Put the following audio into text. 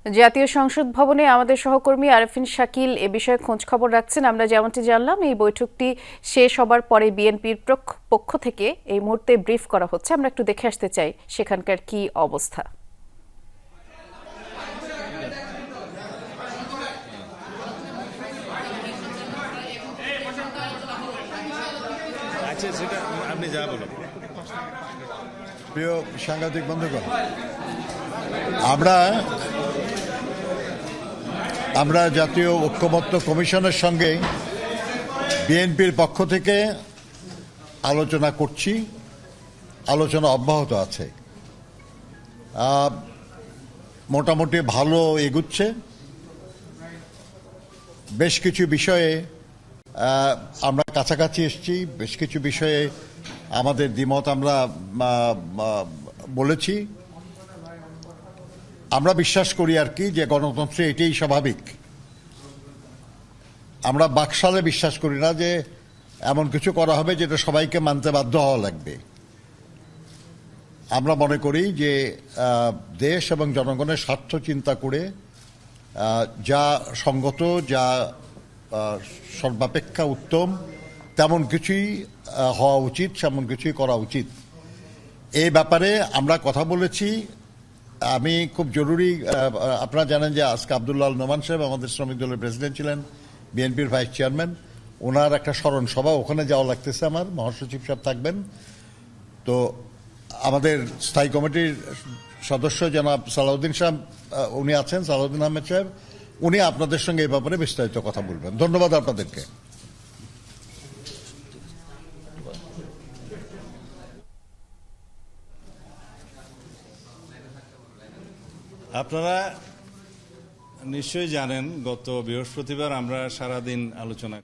জাতীয় সংসদ ভবনে আমাদের সহকর্মী আরেফিন শাকিল এ বিষয়ে খোঁজ খবর রাখছেন। আমরা যেমনটি জানলাম, এই বৈঠকটি শেষ হবার পরে বিএনপির পক্ষ থেকে এই মুহূর্তে ব্রিফ করা হচ্ছে। আমরা একটু দেখে আসতে চাই সেখানকার কি অবস্থা। সেটা আপনি যা বলুন। প্রিয় সাংবাদিক বন্ধুগণ, আমরা জাতীয় ঐক্যমত্য কমিশনের সঙ্গে বিএনপির পক্ষ থেকে আলোচনা করছি। আলোচনা অব্যাহত আছে, মোটামুটি ভালো এগুচ্ছে। বেশ কিছু বিষয়ে আমরা কাছাকাছি এসেছি, বেশ কিছু বিষয়ে আমাদের দ্বিমত আমরা বলেছি। আমরা বিশ্বাস করি আর কি যে গণতন্ত্রে এটাই স্বাভাবিক। আমরা বাকশালে বিশ্বাস করি না যে এমন কিছু করা হবে যেটা সবাইকে মানতে বাধ্য হওয়া লাগবে। আমরা মনে করি যে দেশ এবং জনগণের স্বার্থ চিন্তা করে যা সঙ্গত, যা সর্বাপেক্ষা উত্তম, তেমন কিছুই হওয়া উচিত, তেমন কিছুই করা উচিত। এই ব্যাপারে আমরা কথা বলেছি। আমি খুব জরুরি, আপনারা জানেন যে আজকে আব্দুল্লাহ আল নোমান সাহেব আমাদের শ্রমিক দলের প্রেসিডেন্ট ছিলেন, বিএনপির ভাইস চেয়ারম্যান, ওনার একটা স্মরণ সভা, ওখানে যাওয়া লাগতেছে। আমার মহাসচিব সাহেব থাকবেন। তো আমাদের স্থায়ী কমিটির সদস্য জনাব সালাউদ্দিন সাহেব, উনি আছেন, সালাউদ্দিন আহমেদ সাহেব, উনি আপনাদের সঙ্গে এই ব্যাপারে বিস্তারিত কথা বলবেন। ধন্যবাদ আপনাদেরকে। আপনারা নিশ্চয়ই জানেন, গত বৃহস্পতিবার আমরা সারাদিন আলোচনা